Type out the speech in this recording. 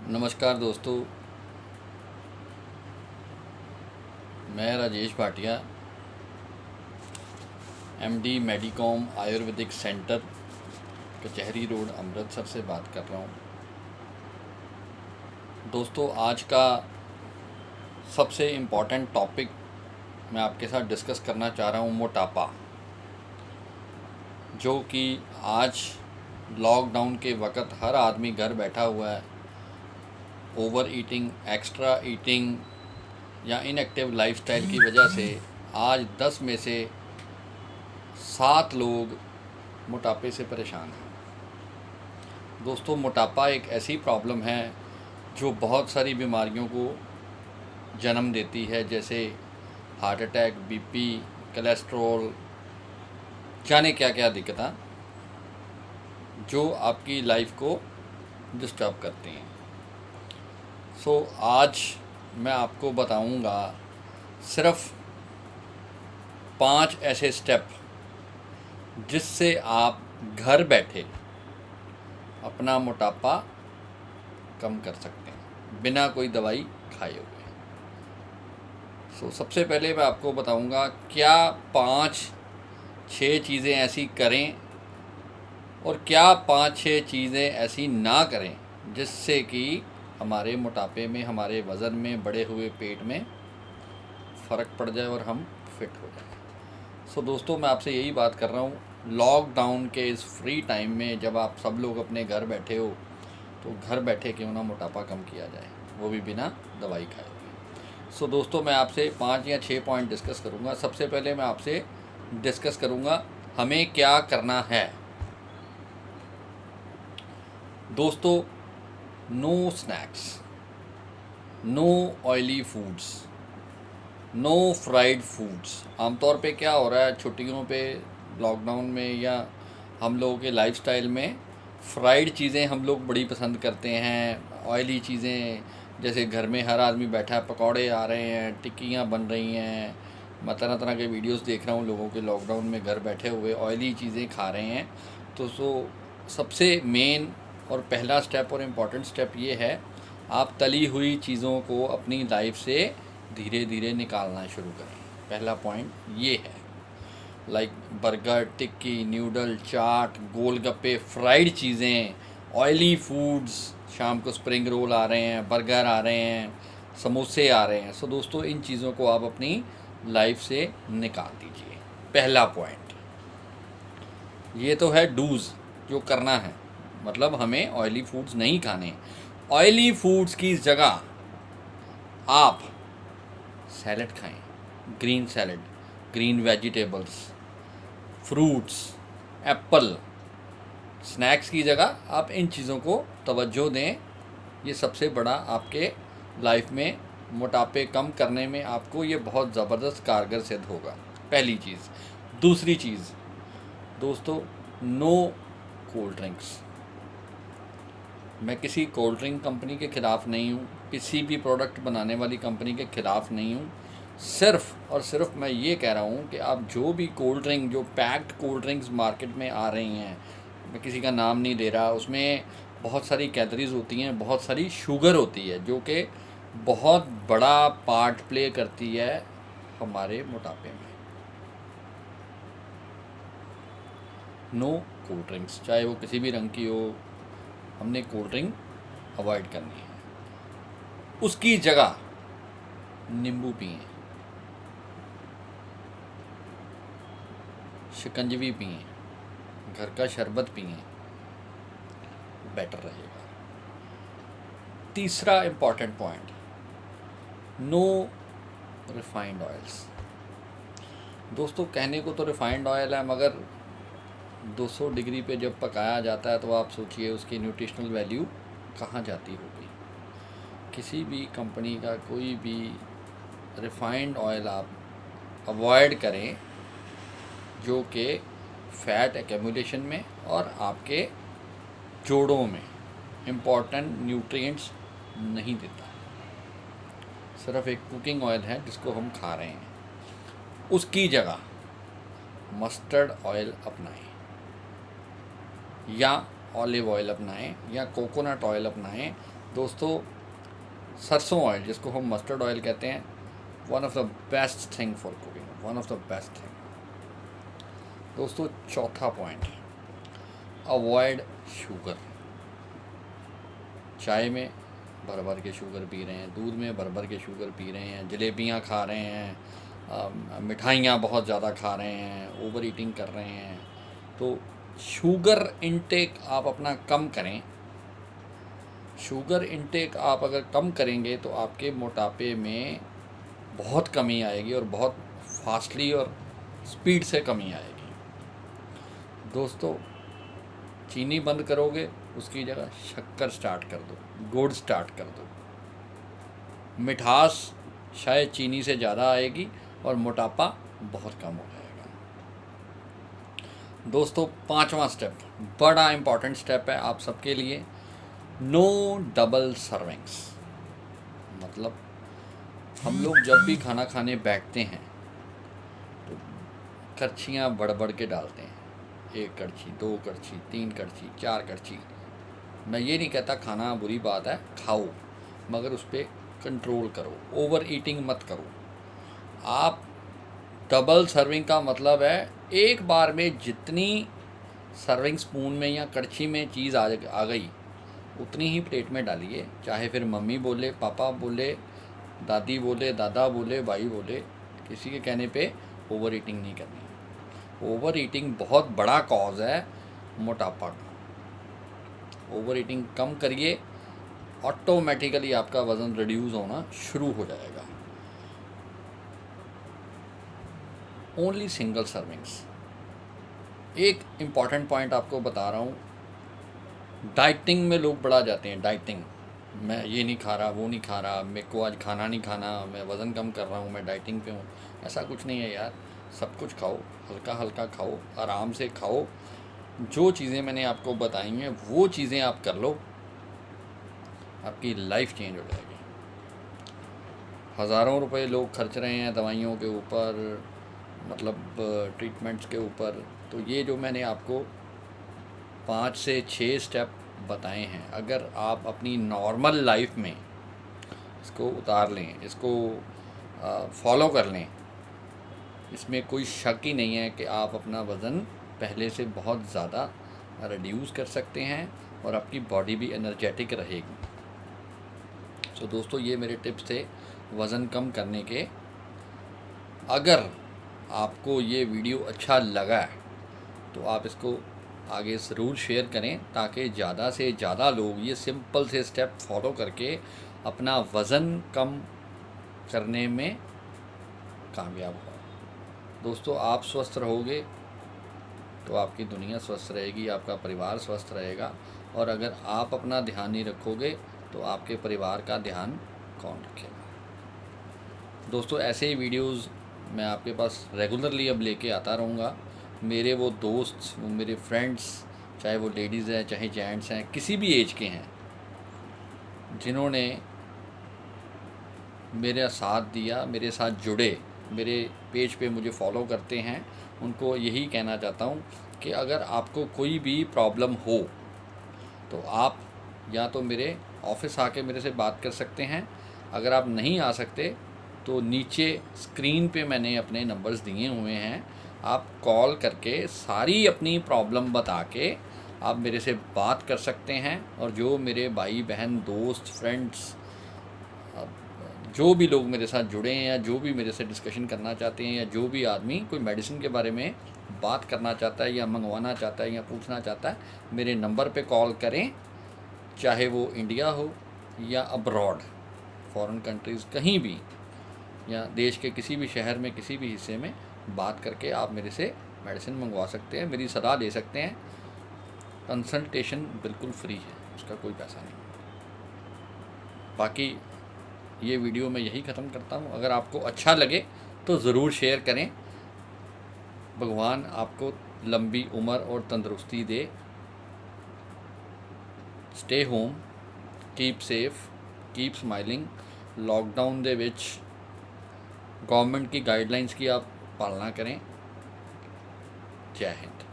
नमस्कार दोस्तों, मैं राजेश भाटिया एमडी मेडिकॉम आयुर्वेदिक सेंटर कचहरी रोड अमृतसर से बात कर रहा हूँ। दोस्तों, आज का सबसे इम्पॉर्टेंट टॉपिक मैं आपके साथ डिस्कस करना चाह रहा हूँ मोटापा, जो कि आज लॉकडाउन के वक़्त हर आदमी घर बैठा हुआ है। ओवर ईटिंग, एक्स्ट्रा ईटिंग या इनएक्टिव लाइफस्टाइल की वजह से आज 10 में से 7 लोग मोटापे से परेशान हैं। दोस्तों, मोटापा एक ऐसी प्रॉब्लम है जो बहुत सारी बीमारियों को जन्म देती है, जैसे हार्ट अटैक, बीपी, कोलेस्ट्रॉल, जाने क्या क्या दिक्कतें जो आपकी लाइफ को डिस्टर्ब करती हैं। आज मैं आपको बताऊंगा सिर्फ 5 ऐसे स्टेप जिससे आप घर बैठे अपना मोटापा कम कर सकते हैं बिना कोई दवाई खाए हुए। सबसे पहले मैं आपको बताऊंगा क्या 5-6 चीज़ें ऐसी करें और क्या 5-6 चीज़ें ऐसी ना करें जिससे कि हमारे मोटापे में, हमारे वज़न में, बढ़े हुए पेट में फ़र्क पड़ जाए और हम फिट हो जाए। दोस्तों, मैं आपसे यही बात कर रहा हूँ, लॉकडाउन के इस फ्री टाइम में जब आप सब लोग अपने घर बैठे हो तो घर बैठे क्यों ना मोटापा कम किया जाए, वो भी बिना दवाई खाए हुए। दोस्तों, मैं आपसे 5 या 6 पॉइंट डिस्कस करूँगा। सबसे पहले मैं आपसे डिस्कस करूँगा हमें क्या करना है। दोस्तों, no snacks, no oily foods, no fried foods. आमतौर पे क्या हो रहा है छुट्टियों पे, लॉकडाउन में या हम लोगों के लाइफस्टाइल में फ्राइड चीज़ें हम लोग बड़ी पसंद करते हैं। ऑयली चीज़ें, जैसे घर में हर आदमी बैठा है, पकौड़े आ रहे हैं, टिक्कियाँ बन रही हैं, मैं तरह तरह के वीडियोस देख रहा हूँ लोगों के लॉकडाउन में घर बैठे हुए ऑयली चीज़ें खा रहे हैं। तो सबसे मेन और पहला स्टेप और इम्पॉर्टेंट स्टेप ये है, आप तली हुई चीज़ों को अपनी लाइफ से धीरे धीरे निकालना शुरू करें। पहला पॉइंट ये है, लाइक बर्गर, टिक्की, न्यूडल, चाट, गोलगप्पे, फ्राइड चीज़ें, ऑयली फूड्स। शाम को स्प्रिंग रोल आ रहे हैं, बर्गर आ रहे हैं, समोसे आ रहे हैं। दोस्तों, इन चीज़ों को आप अपनी लाइफ से निकाल दीजिए। पहला पॉइंट ये तो है डूज़, जो करना है, मतलब हमें ऑयली फूड्स नहीं खाने। ऑयली फूड्स की जगह आप सैलड खाएं, green salad, green vegetables, fruits, Apple. Snacks की जगह आप इन चीज़ों को तवज्जो दें। ये सबसे बड़ा आपके लाइफ में मोटापे कम करने में आपको ये बहुत ज़बरदस्त कारगर सिद्ध होगा। पहली चीज़। दूसरी चीज़ दोस्तों, नो कोल्ड ड्रिंक्स। मैं किसी कोल्ड ड्रिंक कंपनी के ख़िलाफ़ नहीं हूँ, किसी भी प्रोडक्ट बनाने वाली कंपनी के ख़िलाफ़ नहीं हूँ। सिर्फ़ और सिर्फ मैं ये कह रहा हूँ कि आप जो भी कोल्ड ड्रिंक, जो पैक्ड कोल्ड ड्रिंक्स मार्केट में आ रही हैं, मैं किसी का नाम नहीं ले रहा, उसमें बहुत सारी कैलोरीज़ होती हैं, बहुत सारी शुगर होती है, जो कि बहुत बड़ा पार्ट प्ले करती है हमारे मोटापे में। नो कोल्ड ड्रिंक्स, चाहे वो किसी भी रंग की हो, हमने कोल्ड ड्रिंक अवॉइड करनी है। उसकी जगह नींबू पिएं, शिकंजवी पिएं, घर का शरबत पिएं, बेटर रहेगा। तीसरा important point, no refined oils. दोस्तों, कहने को तो रिफाइंड ऑयल है, मगर 200 डिग्री पे जब पकाया जाता है तो आप सोचिए उसकी न्यूट्रिशनल वैल्यू कहाँ जाती होगी। किसी भी कंपनी का कोई भी रिफाइंड ऑयल आप अवॉइड करें, जो कि फैट एक्यूमुलेशन में और आपके जोड़ों में इम्पॉर्टेंट न्यूट्रिएंट्स नहीं देता। सिर्फ एक कुकिंग ऑयल है जिसको हम खा रहे हैं। उसकी जगह मस्टर्ड ऑयल अपनाएं या ऑलिव ऑयल अपनाएं या कोकोनट ऑयल अपनाएं दोस्तों सरसों ऑयल, जिसको हम मस्टर्ड ऑयल कहते हैं, one of the best thing for cooking, one of the best thing. दोस्तों चौथा पॉइंट, अवॉइड शुगर। चाय में भर भर के शुगर पी रहे हैं, दूध में भर भर के शुगर पी रहे हैं, जलेबियाँ खा रहे हैं, मिठाइयाँ बहुत ज़्यादा खा रहे हैं, ओवर ईटिंग कर रहे हैं। तो शुगर इनटेक आप अपना कम करें। शुगर इनटेक आप अगर कम करेंगे तो आपके मोटापे में बहुत कमी आएगी, और बहुत फास्टली और स्पीड से कमी आएगी। दोस्तों चीनी बंद करोगे, उसकी जगह शक्कर स्टार्ट कर दो, गुड़ स्टार्ट कर दो। मिठास शायद चीनी से ज़्यादा आएगी और मोटापा बहुत कम हो जाएगा। दोस्तों पांचवा स्टेप बड़ा इम्पॉर्टेंट स्टेप है आप सबके लिए, नो डबल सर्विंग्स। मतलब हम लोग जब भी खाना खाने बैठते हैं तो कड़छियाँ बढ़ बढ़ के डालते हैं, 1 कड़छी, 2 कड़छी, 3 कड़छी, 4 कड़छी। मैं ये नहीं कहता खाना बुरी बात है, खाओ, मगर उस पर कंट्रोल करो, ओवर ईटिंग मत करो। आप डबल सर्विंग का मतलब है एक बार में जितनी सर्विंग स्पून में या कड़छी में चीज़ आ गई उतनी ही प्लेट में डालिए। चाहे फिर मम्मी बोले, पापा बोले, दादी बोले, दादा बोले, भाई बोले, किसी के कहने पे ओवर ईटिंग नहीं करनी। ओवर ईटिंग बहुत बड़ा कॉज है मोटापा का। ओवर ईटिंग कम करिए, ऑटोमेटिकली आपका वज़न रिड्यूस होना शुरू हो जाएगा। Only single servings. एक इम्पॉर्टेंट पॉइंट आपको बता रहा हूँ, डाइटिंग में लोग बढ़ा जाते हैं। डाइटिंग, मैं ये नहीं खा रहा, वो नहीं खा रहा, मेरे को आज खाना नहीं खाना, मैं वज़न कम कर रहा हूँ, मैं डाइटिंग पे हूँ। ऐसा कुछ नहीं है यार, सब कुछ खाओ, हल्का हल्का खाओ, आराम से खाओ। जो चीज़ें मैंने आपको बताई हैं वो चीज़ें आप कर लो, आपकी लाइफ चेंज हो जाएगी। हज़ारों रुपए लोग खर्च रहे हैं दवाइयों के ऊपर, मतलब ट्रीटमेंट्स के ऊपर। तो ये जो मैंने आपको 5 से 6 स्टेप बताए हैं, अगर आप अपनी नॉर्मल लाइफ में इसको उतार लें, इसको फॉलो कर लें, इसमें कोई शक ही नहीं है कि आप अपना वज़न पहले से बहुत ज़्यादा रिड्यूस कर सकते हैं और आपकी बॉडी भी एनर्जेटिक रहेगी। तो दोस्तों ये मेरे टिप्स थे वज़न कम करने के। अगर आपको ये वीडियो अच्छा लगा है तो आप इसको आगे ज़रूर शेयर करें, ताकि ज़्यादा से ज़्यादा लोग ये सिंपल से स्टेप फॉलो करके अपना वज़न कम करने में कामयाब हो। दोस्तों आप स्वस्थ रहोगे तो आपकी दुनिया स्वस्थ रहेगी, आपका परिवार स्वस्थ रहेगा, और अगर आप अपना ध्यान नहीं रखोगे तो आपके परिवार का ध्यान कौन रखेगा। दोस्तों ऐसे ही वीडियोज़ मैं आपके पास रेगुलरली अब लेके आता रहूँगा। मेरे वो दोस्त, वो मेरे फ्रेंड्स, चाहे वो लेडीज़ हैं चाहे जेंट्स हैं, किसी भी एज के हैं, जिन्होंने मेरा साथ दिया, मेरे साथ जुड़े, मेरे पेज पे मुझे फॉलो करते हैं, उनको यही कहना चाहता हूँ कि अगर आपको कोई भी प्रॉब्लम हो तो आप या तो मेरे ऑफिस आके मेरे से बात कर सकते हैं। अगर आप नहीं आ सकते तो नीचे स्क्रीन पे मैंने अपने नंबर्स दिए हुए हैं, आप कॉल करके सारी अपनी प्रॉब्लम बता के आप मेरे से बात कर सकते हैं। और जो मेरे भाई बहन, दोस्त, फ्रेंड्स, जो भी लोग मेरे साथ जुड़े हैं या जो भी मेरे से डिस्कशन करना चाहते हैं, या जो भी आदमी कोई मेडिसिन के बारे में बात करना चाहता है या मंगवाना चाहता है या पूछना चाहता है, मेरे नंबर पे कॉल करें। चाहे वो इंडिया हो या अब्रॉड, फॉरेन कंट्रीज़, कहीं भी, या देश के किसी भी शहर में, किसी भी हिस्से में बात करके आप मेरे से मेडिसिन मंगवा सकते हैं, मेरी सलाह ले सकते हैं। कंसल्टेशन बिल्कुल फ्री है, उसका कोई पैसा नहीं। बाकी ये वीडियो मैं यही ख़त्म करता हूँ। अगर आपको अच्छा लगे तो ज़रूर शेयर करें। भगवान आपको लंबी उम्र और तंदुरुस्ती दे। Stay home, keep safe, keep smiling. Lockdown दे विच गवर्नमेंट की गाइडलाइंस की आप पालना करें। जय हिंद।